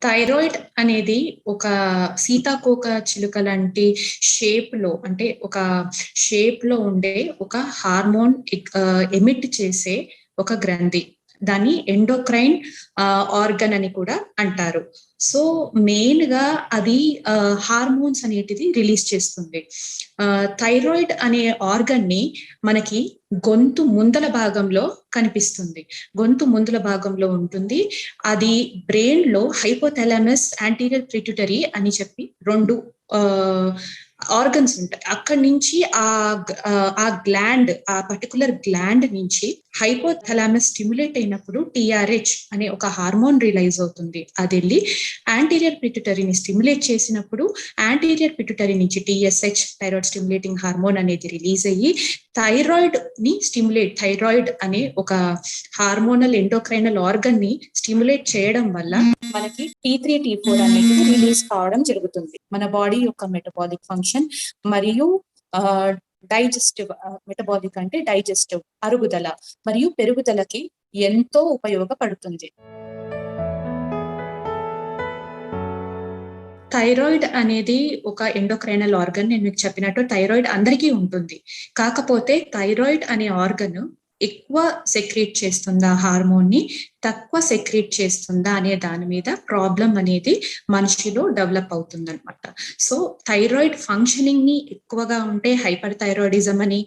Thyroid అనేది ఒక సీతాకోక చిలుక లాంటి షేప్ లో, అంటే ఒక షేప్ లో ఉండే ఒక హార్మోన్ ఎమిట్ చేసే ఒక గ్రంథి. దాన్ని ఎండోక్రైన్ ఆర్గన్ అని కూడా అంటారు. సో మెయిన్ గా అది హార్మోన్స్ అనేటిది రిలీజ్ చేస్తుంది. థైరాయిడ్ అనే ఆర్గన్ ని మనకి గొంతు ముందల భాగంలో కనిపిస్తుంది. గొంతు ముందల భాగంలో ఉంటుంది. అది బ్రెయిన్ లో హైపోథాలమస్, యాంటీరియర్ పిట్యూటరీ అని చెప్పి రెండు ఆర్గన్స్ ఉంటాయి. అక్కడి నుంచి ఆ గ్లాండ్, ఆ పర్టికులర్ గ్లాండ్ నుంచి హైపోథాలమస్ స్టిమ్యులేట్ అయినప్పుడు టిఆర్హెచ్ అనే ఒక హార్మోన్ రిలైజ్ అవుతుంది. అది వెళ్ళి యాంటీరియర్ పిట్యూటరీని స్టిమ్యులేట్ చేసినప్పుడు యాంటీరియర్ పిట్యూటరీ నుంచి టిఎస్హెచ్, థైరాయిడ్ స్టిమ్యులేటింగ్ హార్మోన్ అనేది రిలీజ్ అయ్యి థైరాయిడ్ ని స్టిమ్యులేట్, థైరాయిడ్ అనే ఒక హార్మోనల్ ఎండోక్రైనల్ ఆర్గన్ ని స్టిమ్యులేట్ చేయడం వల్ల మనకి T3 T4 అనేది రిలీజ్ కావడం జరుగుతుంది. మన బాడీ యొక్క మెటబాలిక్ ఫంక్షన్ మరియు డైజెస్టివ్, మెటబాలిక్ అంటే డైజెస్టివ్, అరుగుదల మరియు పెరుగుదలకి ఎంతో ఉపయోగపడుతుంది. థైరాయిడ్ అనేది ఒక ఎండోక్రైనల్ ఆర్గన్. నేను మీకు చెప్పినట్టు థైరాయిడ్ అందరికీ ఉంటుంది. కాకపోతే థైరాయిడ్ అనే ఆర్గన్ ఎక్కువ సెక్రీట్ చేస్తుందా హార్మోన్ ని, తక్కువ సెక్రీట్ చేస్తుందా అనే దాని మీద ప్రాబ్లం అనేది మనిషిలో డెవలప్ అవుతుంది అనమాట. సో థైరాయిడ్ ఫంక్షనింగ్ ని ఎక్కువగా ఉంటే హైపర్ థైరాయిడిజం అని,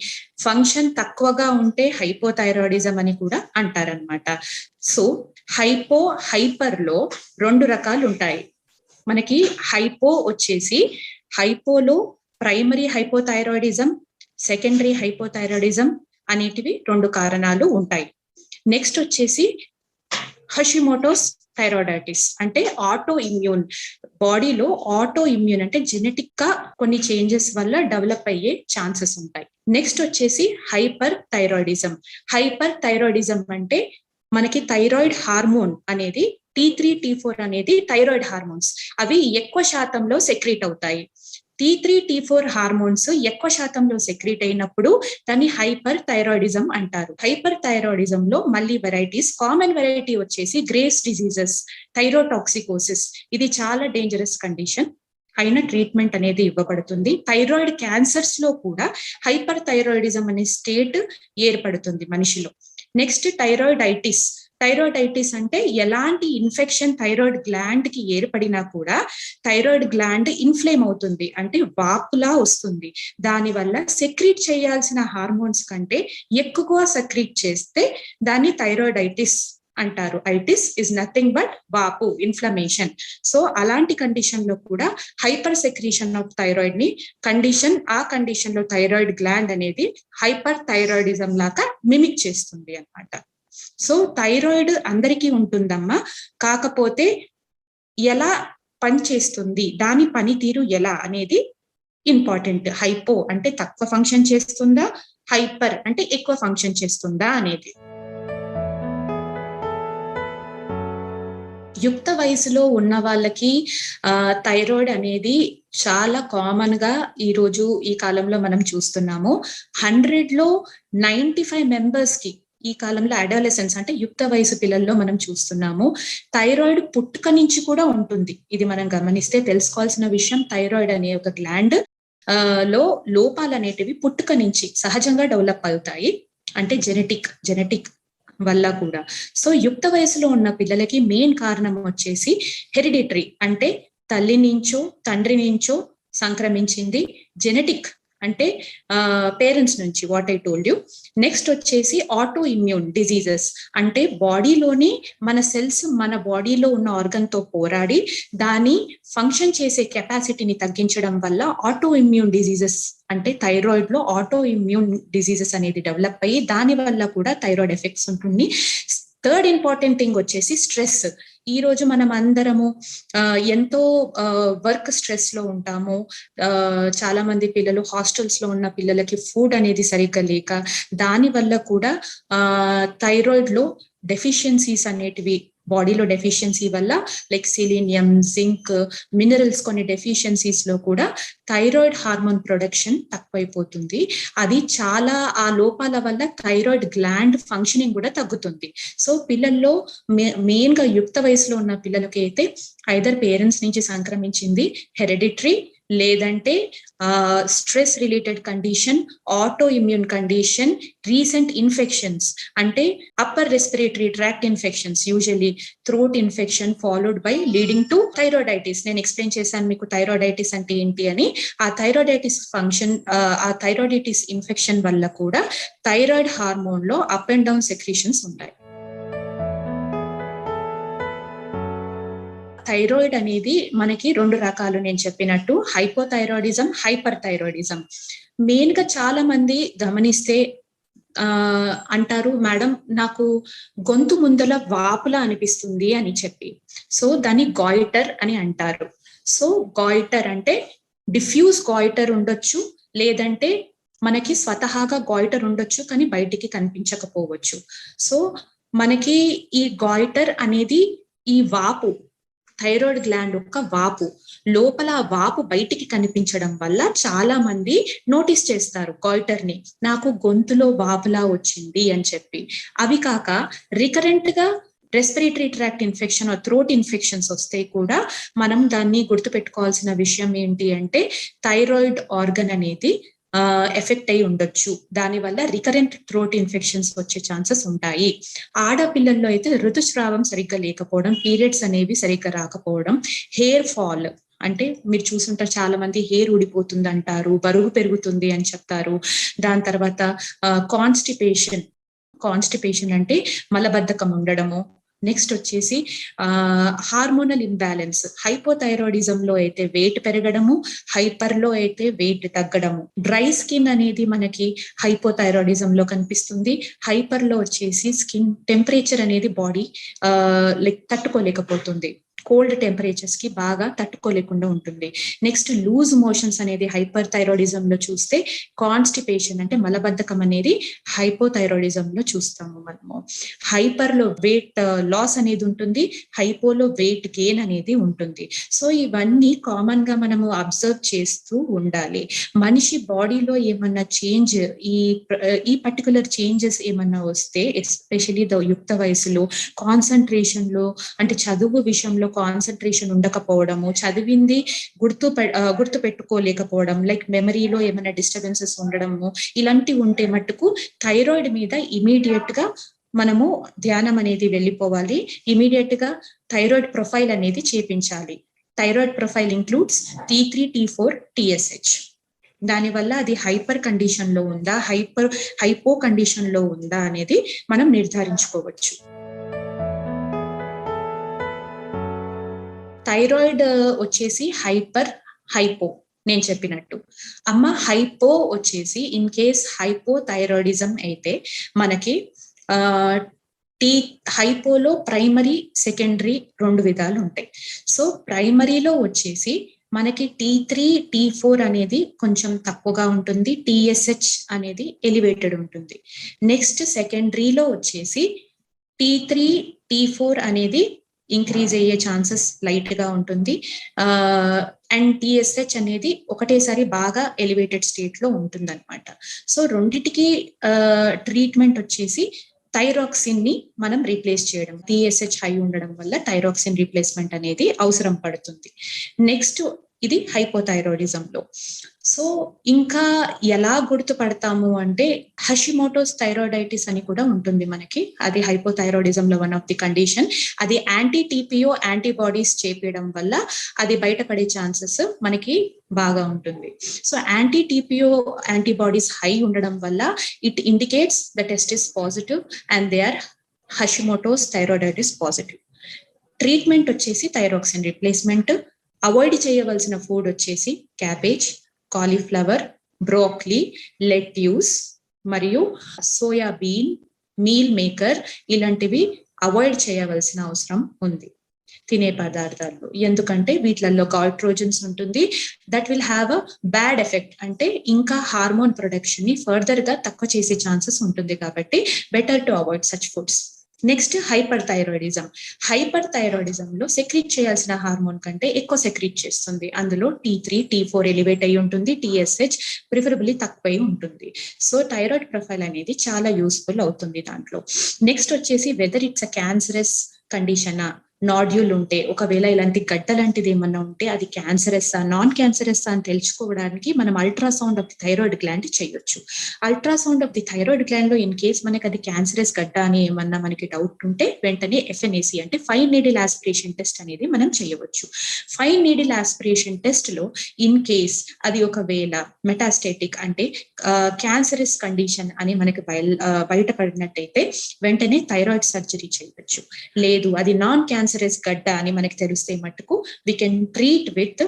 ఫంక్షన్ తక్కువగా ఉంటే హైపోథైరాయిడిజం అని కూడా అంటారనమాట. సో హైపర్ లో రెండు రకాలు ఉంటాయి. మనకి హైపో వచ్చేసి, హైపోలో ప్రైమరీ హైపోథైరాయిడిజం, సెకండరీ హైపోథైరాయిడిజం అనేటివి రెండు కారణాలు ఉంటాయి. నెక్స్ట్ వచ్చేసి హషిమోటోస్ థైరాయిడైటిస్, అంటే ఆటో ఇమ్యూన్, బాడీలో ఆటో ఇమ్యూన్ అంటే జెనెటిక్ గా కొన్ని చేంజెస్ వల్ల డెవలప్ అయ్యే ఛాన్సెస్ ఉంటాయి. నెక్స్ట్ వచ్చేసి హైపర్ థైరాయిడిజం. హైపర్ థైరాయిడిజం అంటే మనకి థైరాయిడ్ హార్మోన్ అనేది T3 T4 అనేది థైరాయిడ్ హార్మోన్స్, అవి ఎక్కువ శాతంలో సెక్రీట్ అవుతాయి. T3 T4 హార్మోన్స్ ఎక్కువ శాతంలో సెక్రీట్ అయినప్పుడు దాన్ని హైపర్ థైరాయిడిజం అంటారు. హైపర్ థైరాయిడిజం లో మళ్ళీ వెరైటీస్, కామన్ వెరైటీ వచ్చేసి గ్రేవ్స్ డిజీజెస్, థైరోటాక్సికోసిస్. ఇది చాలా డేంజరస్ కండిషన్. అయిన ట్రీట్మెంట్ అనేది ఇవ్వబడుతుంది. థైరాయిడ్ క్యాన్సర్స్ లో కూడా హైపర్ థైరాయిడిజం అనే స్టేట్ ఏర్పడుతుంది మనిషిలో. Next thyroiditis. థైరాయిడైటిస్ అంటే ఎలాంటి ఇన్ఫెక్షన్ థైరాయిడ్ గ్లాండ్ కి ఏర్పడినా కూడా థైరాయిడ్ గ్లాండ్ ఇన్ఫ్లేమ్ అవుతుంది, అంటే వాపులా వస్తుంది. దానివల్ల సెక్రీట్ చేయాల్సిన హార్మోన్స్ కంటే ఎక్కువ సెక్రీట్ చేస్తే దాన్ని థైరాయిడైటిస్ అంటారు. ఐటిస్ ఇస్ నథింగ్ బట్ వాపు, ఇన్ఫ్లమేషన్. సో అలాంటి కండిషన్ లో కూడా హైపర్ సెక్రీషన్ ఆఫ్ థైరాయిడ్ ని కండిషన్, ఆ కండిషన్ లో థైరాయిడ్ గ్లాండ్ అనేది హైపర్ థైరాయిడిజం లాగా మిమిక్ చేస్తుంది అన్నమాట. సో థైరాయిడ్ అందరికీ ఉంటుందమ్మా, కాకపోతే ఎలా పనిచేస్తుంది, దాని పనితీరు ఎలా అనేది ఇంపార్టెంట్. హైపో అంటే తక్కువ ఫంక్షన్ చేస్తుందా, హైపర్ అంటే ఎక్కువ ఫంక్షన్ చేస్తుందా అనేది. యుక్త వయసులో ఉన్న వాళ్ళకి థైరాయిడ్ అనేది చాలా కామన్ గా ఈరోజు ఈ కాలంలో మనం చూస్తున్నాము. 100 లో 95 మెంబర్స్ కి ఈ కాలంలో అడాలసెన్స్ అంటే యుక్త వయసు పిల్లల్లో మనం చూస్తున్నాము. థైరాయిడ్ పుట్టుక నుంచి కూడా ఉంటుంది. ఇది మనం గమనిస్తే తెలుసుకోవాల్సిన విషయం. థైరాయిడ్ అనే ఒక గ్లాండ్ లో లోపాలు అనేటివి పుట్టుక నుంచి సహజంగా డెవలప్ అవుతాయి, అంటే జెనెటిక్ వల్ల కూడా. సో యుక్త వయసులో ఉన్న పిల్లలకి మెయిన్ కారణం వచ్చేసి హెరిడిటరీ, అంటే తల్లి నుంచో తండ్రి నుంచో సంక్రమించింది. జెనెటిక్ అంటే పేరెంట్స్ నుంచి, what I told you. Next వచ్చేసి ఆటో ఇమ్యూన్ డిజీజెస్, అంటే బాడీలోని మన సెల్స్ మన బాడీలో ఉన్న ఆర్గన్ తో పోరాడి దాని ఫంక్షన్ చేసే కెపాసిటీని తగ్గించడం వల్ల ఆటో ఇమ్యూన్ డిజీజెస్, అంటే థైరాయిడ్ లో ఆటో ఇమ్యూన్ డిజీజెస్ అనేది డెవలప్ అయ్యి దాని వల్ల కూడా థైరాయిడ్ ఎఫెక్ట్స్ ఉంటుంది. థర్డ్ ఇంపార్టెంట్ థింగ్ వచ్చేసి స్ట్రెస్. ఈ రోజు మనం అందరము ఎంతో వర్క్ స్ట్రెస్ లో ఉంటాము. చాలా మంది పిల్లలు హాస్టల్స్ లో ఉన్న పిల్లలకి ఫుడ్ అనేది సరిగ్గా లేక దాని వల్ల కూడా థైరాయిడ్ లో డెఫిషియన్సీస్ అనేటివి బాడీలో డెఫిషియన్సీ వల్ల లైక్ సెలీనియం, జింక్, మినరల్స్ కొన్ని డెఫిషియన్సీస్ లో కూడా థైరాయిడ్ హార్మోన్ ప్రొడక్షన్ తక్కువైపోతుంది. అది చాలా ఆ లోపాల వల్ల థైరాయిడ్ గ్లాండ్ ఫంక్షనింగ్ కూడా తగ్గుతుంది. సో పిల్లల్లో మెయిన్ గా యుక్త వయసులో ఉన్న పిల్లలకి అయితే ఐదర్ పేరెంట్స్ నుంచి సంక్రమించింది, హెరిడిటరీ, లేదంటే stress related condition, autoimmune condition, recent infections అంటే upper respiratory tract infections, usually throat infection followed by leading to thyroiditis. నేను ఎక్స్ప్లెయిన్ చేశాను మీకు థైరాయిడైటిస్ అంటే ఏంటి అని. ఆ థైరాయిడైటిస్ ఫంక్షన్, ఆ థైరాయిడైటిస్ ఇన్ఫెక్షన్ వల్ల కూడా థైరాయిడ్ హార్మోన్ లో అప్ అండ్ డౌన్ సెక్రీషన్స్ ఉంటాయి. థైరాయిడ్ అనేది మనకి రెండు రకాలు, నేను చెప్పినట్టు హైపోథైరాయిడిజం, హైపర్ థైరాయిడిజం. మెయిన్ గా చాలా మంది గమనిస్తే అంటారు, మేడం నాకు గొంతు ముందల వాపులా అనిపిస్తుంది అని చెప్పి. సో దాన్ని గాయిటర్ అని అంటారు. సో గాయిటర్ అంటే డిఫ్యూజ్ గాయిటర్ ఉండొచ్చు, లేదంటే మనకి స్వతహాగా గాయిటర్ ఉండొచ్చు కానీ బయటికి కనిపించకపోవచ్చు. సో మనకి ఈ గాయిటర్ అనేది ఈ వాపు, థైరాయిడ్ గ్లాండ్ యొక్క వాపు లోపల వాపు బయటికి కనిపించడం వల్ల చాలా మంది నోటీస్ చేస్తారు గాయిటర్ ని, నాకు గొంతులో వాపులా వచ్చింది అని చెప్పి. అవి కాక రికరెంట్ గా respiratory tract infection, throat infections వస్తే కూడా మనం దాన్ని గుర్తుపెట్టుకోవాల్సిన విషయం ఏంటి అంటే థైరాయిడ్ ఆర్గన్ అనేది ఎఫెక్ట్ అయి ఉండొచ్చు. దానివల్ల రికరెంట్ థ్రోట్ ఇన్ఫెక్షన్స్ వచ్చే ఛాన్సెస్ ఉంటాయి. ఆడపిల్లల్లో అయితే ఋతుస్రావం సరిగ్గా లేకపోవడం, పీరియడ్స్ అనేవి సరిగ్గా రాకపోవడం, హెయిర్ ఫాల్ అంటే మీరు చూసుంటారు చాలా మంది హెయిర్ ఊడిపోతుంది అంటారు, బరువు పెరుగుతుంది అని చెప్తారు. దాని తర్వాత కాన్స్టిపేషన్ అంటే మలబద్ధకం ఉండడము. నెక్స్ట్ వచ్చేసి హార్మోనల్ ఇంబ్యాలెన్స్, హైపోథైరాయిడిజం లో అయితే వెయిట్ పెరగడము, హైపర్ లో అయితే వెయిట్ తగ్గడము. డ్రై స్కిన్ అనేది మనకి హైపోథైరాయిడిజం లో కనిపిస్తుంది. హైపర్ లో వచ్చేసి స్కిన్ టెంపరేచర్ అనేది బాడీ లైక్ తట్టుకోలేకపోతుంది, కోల్డ్ టెంపరేచర్స్ కి బాగా తట్టుకోలేకుండా ఉంటుంది. నెక్స్ట్ లూజ్ మోషన్స్ అనేది హైపర్ థైరాయిడిజం లో చూస్తే, కాన్స్టిపేషన్ అంటే మలబద్ధకం అనేది హైపోథైరాయిడిజం లో చూస్తాము మనము. హైపర్ లో వెయిట్ లాస్ అనేది ఉంటుంది, హైపోలో వెయిట్ గెయిన్ అనేది ఉంటుంది. సో ఇవన్నీ కామన్ గా మనము అబ్జర్వ్ చేస్తూ ఉండాలి. మనిషి బాడీలో ఏమన్నా చేంజ్, ఈ పర్టికులర్ చేంజెస్ ఏమన్నా వస్తే, ఎస్పెషలీ యుక్త వయసులో కాన్సన్ట్రేషన్ లో అంటే చదువు విషయంలో కాన్సన్ట్రేషన్ ఉండకపోవడము, చదివింది గుర్తు పెట్టుకోలేకపోవడం, లైక్ మెమరీలో ఏమైనా డిస్టర్బెన్సెస్ ఉండడము, ఇలాంటివి ఉంటే మట్టుకు థైరాయిడ్ మీద ఇమీడియట్ గా మనము ధ్యానం అనేది వెళ్ళిపోవాలి. ఇమీడియట్ గా థైరాయిడ్ ప్రొఫైల్ అనేది చేపించాలి. Thyroid profile includes T3, T4, TSH. దానివల్ల అది హైపర్ కండిషన్ లో ఉందా, హైపో కండిషన్ లో ఉందా అనేది మనం నిర్ధారించుకోవచ్చు. థైరాయిడ్ వచ్చేసి హైపో నేను చెప్పినట్టు. హైపో వచ్చేసి ఇన్ కేస్ హైపోథైరాయిడిజం అయితే మనకి హైపోలో ప్రైమరీ, సెకండరీ రెండు విధాలు ఉంటాయి. సో ప్రైమరీలో వచ్చేసి మనకి T3, T4 అనేది కొంచెం తక్కువగా ఉంటుంది, TSH అనేది ఎలివేటెడ్ ఉంటుంది. నెక్స్ట్ సెకండరీలో వచ్చేసి T3, T4 అనేది ఇంక్రీజ్ అయ్యే ఛాన్సెస్ లైట్ గా ఉంటుంది. అండ్ TSH అనేది ఒకటేసారి బాగా ఎలివేటెడ్ స్టేట్ లో ఉంటుంది అనమాట. సో రెండిటికి ట్రీట్మెంట్ వచ్చేసి థైరాక్సిన్ ని మనం రీప్లేస్ చేయడం. TSH హై ఉండడం వల్ల థైరాక్సిన్ రీప్లేస్మెంట్ అనేది అవసరం పడుతుంది. నెక్స్ట్ ఇది హైపోథైరాయిడిజం లో. సో ఇంకా ఎలా గుర్తుపడతాము అంటే హషిమోటోస్ థైరాయిడైటిస్ అని కూడా ఉంటుంది మనకి. అది హైపోథైరాయిడిజం లో వన్ ఆఫ్ ది కండిషన్. అది TPO యాంటీబాడీస్ చేపేయడం వల్ల అది బయటపడే ఛాన్సెస్ మనకి బాగా ఉంటుంది. సో TPO యాంటీబాడీస్ హై ఉండడం వల్ల it indicates the test is positive and they are Hashimoto's thyroiditis positive. Treatment వచ్చేసి థైరాక్సిన్ రీప్లేస్మెంట్. అవాయిడ్ చేయవలసిన ఫుడ్ వచ్చేసి క్యాబేజ్, కాలీఫ్లవర్, బ్రోకలీ, లెట్యూస్ మరియు సోయాబీన్, మీల్ మేకర్ ఇలాంటివి అవాయిడ్ చేయవలసిన అవసరం ఉంది తినే పదార్థాల్లో. ఎందుకంటే వీటిలలో గాయిట్రోజన్స్ ఉంటుంది. That will have a bad effect, అంటే ఇంకా హార్మోన్ ప్రొడక్షన్ ని ఫర్దర్ గా తక్కువ చేసే ఛాన్సెస్ ఉంటుంది. కాబట్టి better to avoid such foods. Next హైపర్ థైరాయిడిజంలో సెక్రీట్ చేయాల్సిన హార్మోన్ కంటే ఎక్కువ సెక్రీట్ చేస్తుంది. అందులో T3, T4 ఎలివేట్ అయి ఉంటుంది, TSH ప్రిఫరబుల్లీ తక్కువై ఉంటుంది. సో థైరాయిడ్ ప్రొఫైల్ అనేది చాలా యూస్ఫుల్ అవుతుంది దాంట్లో. నెక్స్ట్ వచ్చేసి వెదర్ ఇట్స్ అ క్యాన్సరస్ కండిషనా, నాడ్యూల్ ఉంటే, ఒకవేళ ఇలాంటి గడ్డ లాంటిది ఏమన్నా ఉంటే అది క్యాన్సరస్ నాన్ క్యాన్సరస్ అని తెలుసుకోవడానికి మనం ultrasound of the thyroid gland చేయొచ్చు. Ultrasound of the thyroid gland లో ఇన్ కేస్ మనకి అది క్యాన్సరస్ గడ్డ అని ఏమన్నా మనకి డౌట్ ఉంటే వెంటనే FNAC అంటే 5 needle aspiration టెస్ట్ అనేది మనం చేయవచ్చు. 5 needle aspiration టెస్ట్ లో ఇన్ కేస్ అది ఒకవేళ మెటాస్టేటిక్ అంటే క్యాన్సరస్ కండిషన్ అని మనకి బయటపడినట్టయితే వెంటనే థైరాయిడ్ సర్జరీ చేయవచ్చు. లేదు అది నాన్ క్యాన్సరస్ గడ్డ అని మనకి తెలిస్తే మట్టుకు we can treat with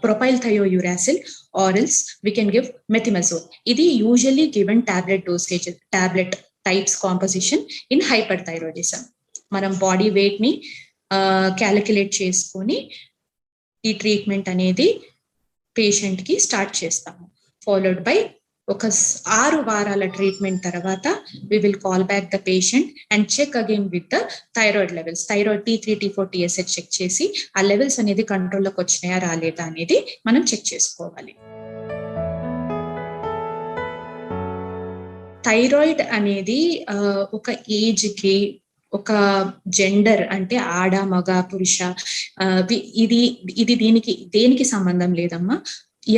propyl thiouracil or else we can give methimazole. ఇది usually given tablet dosage, tablet types composition in hyperthyroidism. మనం బాడీ వెయిట్ ని క్యాలిక్యులేట్ చేసుకొని ఈ ట్రీట్మెంట్ అనేది పేషెంట్ కి స్టార్ట్ చేస్తాము. ఫాలోడ్ బై ఒక 6 వారాల ట్రీట్మెంట్ తర్వాత we will call back the patient and check again with the thyroid levels. Thyroid T3, T4, TSH check చేసి ఆ లెవెల్స్ అనేది కంట్రోల్లోకి వచ్చినాయా రాలేదా అనేది మనం చెక్ చేసుకోవాలి. థైరాయిడ్ అనేది ఒక ఏజ్ కి, ఒక జెండర్ అంటే ఆడ మగ పురుష ఇది దేనికి సంబంధం లేదమ్మా.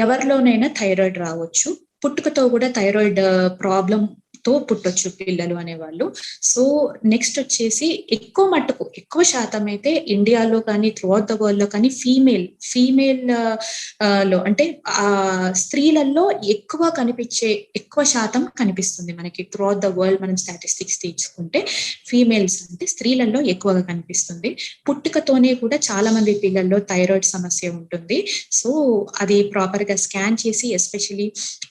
ఎవరిలోనైనా థైరాయిడ్ రావచ్చు. పుట్టుకతో కూడా థైరాయిడ్ ప్రాబ్లం తో పుట్టొచ్చు పిల్లలు అనేవాళ్ళు. సో నెక్స్ట్ వచ్చేసి ఎక్కువ శాతం అయితే ఇండియాలో కానీ త్రూఅవుట్ ద వరల్డ్ లో కానీ ఫీమేల్ లో అంటే స్త్రీలలో ఎక్కువ శాతం కనిపిస్తుంది మనకి. త్రూఅవుట్ ద వరల్డ్ మనం స్టాటిస్టిక్స్ తీసుకుంటే ఫీమేల్స్ అంటే స్త్రీలలో ఎక్కువగా కనిపిస్తుంది. పుట్టుకతోనే కూడా చాలా మంది పిల్లల్లో థైరాయిడ్ సమస్య ఉంటుంది. సో అది ప్రాపర్ గా స్కాన్ చేసి ఎస్పెషలీ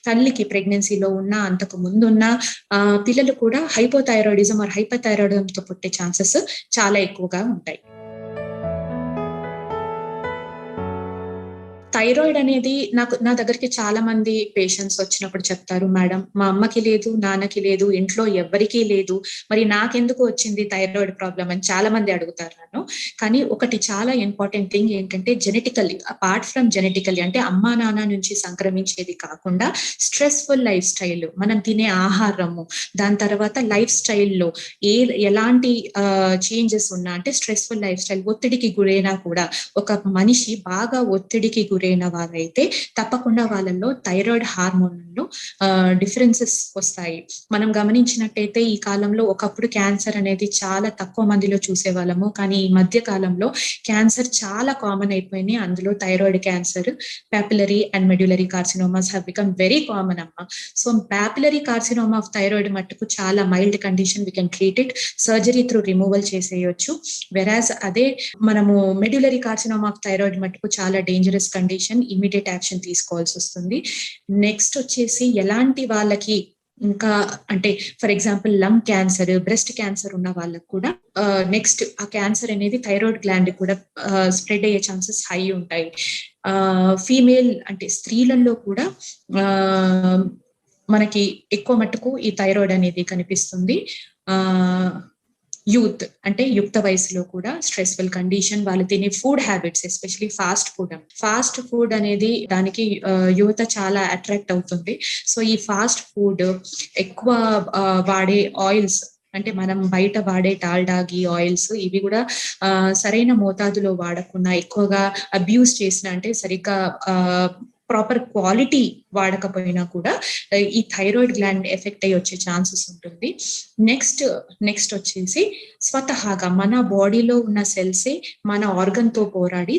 తల్లికి ప్రెగ్నెన్సీలో ఉన్న అంతకు ముందున్న పిల్లలు కూడా హైపోథైరాయిడిజం ఆర్ హైపర్థైరాయిడిజంతో పుట్టే ఛాన్సెస్ చాలా ఎక్కువగా ఉంటాయి. థైరాయిడ్ అనేది నా దగ్గరికి చాలా మంది పేషెంట్స్ వచ్చినప్పుడు చెప్తారు, మేడం మా అమ్మకి లేదు, నాన్నకి లేదు, ఇంట్లో ఎవ్వరికీ లేదు, మరి నాకెందుకు వచ్చింది థైరాయిడ్ ప్రాబ్లం అని చాలా మంది అడుగుతారు నన్ను. కానీ ఒకటి చాలా ఇంపార్టెంట్ థింగ్ ఏంటంటే జెనెటికల్లీ, అపార్ట్ ఫ్రమ్ జెనెటికల్లీ అంటే అమ్మా నాన్న నుంచి సంక్రమించేది కాకుండా స్ట్రెస్ఫుల్ లైఫ్ స్టైల్, మనం తినే ఆహారము, దాని తర్వాత లైఫ్ స్టైల్లో ఎలాంటి చేంజెస్ ఉన్నా అంటే స్ట్రెస్ఫుల్ లైఫ్ స్టైల్, ఒత్తిడికి గురైనా కూడా ఒక మనిషి బాగా ఒత్తిడికి గురైన వారైతే తప్పకుండా వాళ్ళల్లో థైరాయిడ్ హార్మోన్లో డిఫరెన్సెస్ వస్తాయి. మనం గమనించినట్టయితే ఈ కాలంలో ఒకప్పుడు క్యాన్సర్ అనేది చాలా తక్కువ మందిలో చూసేవాళ్ళము, కానీ ఈ మధ్య కాలంలో క్యాన్సర్ చాలా కామన్ అయిపోయింది. అందులో thyroid cancer, papillary and medullary carcinomas have become very common అమ్మ. So papillary carcinoma of thyroid మట్టుకు చాలా mild condition, we can treat it, surgery through removal చేసేయచ్చు. వెరాజ్ అదే మనము మెడ్యులరీ కార్సినోమా ఆఫ్ థైరాయిడ్ మట్టుకు చాలా డేంజరస్ కండిషన్, ఇమీడియట్ యాక్షన్ తీసుకోవాల్సి వస్తుంది. నెక్స్ట్ వచ్చేసి ఎలాంటి వాళ్ళకి ఇంకా అంటే for example lung cancer, breast cancer ఉన్న వాళ్ళకు కూడా నెక్స్ట్ ఆ క్యాన్సర్ అనేది థైరాయిడ్ గ్లాండ్ కూడా స్ప్రెడ్ అయ్యే ఛాన్సెస్ హై ఉంటాయి. ఫీమేల్ అంటే స్త్రీలలో కూడా మనకి ఎక్కువ మట్టుకు ఈ థైరాయిడ్ అనేది కనిపిస్తుంది. యూత్ అంటే యుక్త వయసులో కూడా స్ట్రెస్ఫుల్ కండిషన్, వాళ్ళు తినే food habits especially fast food అనేది దానికి యువత చాలా అట్రాక్ట్ అవుతుంది. సో ఈ ఫాస్ట్ ఫుడ్, ఎక్కువ వాడే ఆయిల్స్ అంటే మనం బయట వాడే డాల్డా, ఘీ ఆయిల్స్ ఇవి కూడా సరైన మోతాదులో వాడకుండా ఎక్కువగా అబ్యూస్ చేసిన అంటే సరిగ్గా ప్రాపర్ క్వాలిటీ వాడకపోయినా కూడా ఈ థైరాయిడ్ గ్లాండ్ ఎఫెక్ట్ అయ్యి వచ్చే ఛాన్సెస్ ఉంటుంది. నెక్స్ట్ వచ్చేసి స్వతహాగా మన బాడీలో ఉన్న సెల్సే మన ఆర్గన్ తో పోరాడి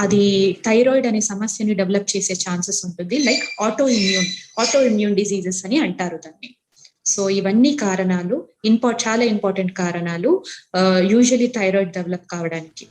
అది థైరాయిడ్ అనే సమస్యని డెవలప్ చేసే ఛాన్సెస్ ఉంటుంది. లైక్ ఆటో ఇమ్యూన్ డిసీజెస్ అని అంటారు దాన్ని. సో ఇవన్నీ కారణాలు చాలా ఇంపార్టెంట్ కారణాలు యూజువలీ థైరాయిడ్ డెవలప్ కావడానికి.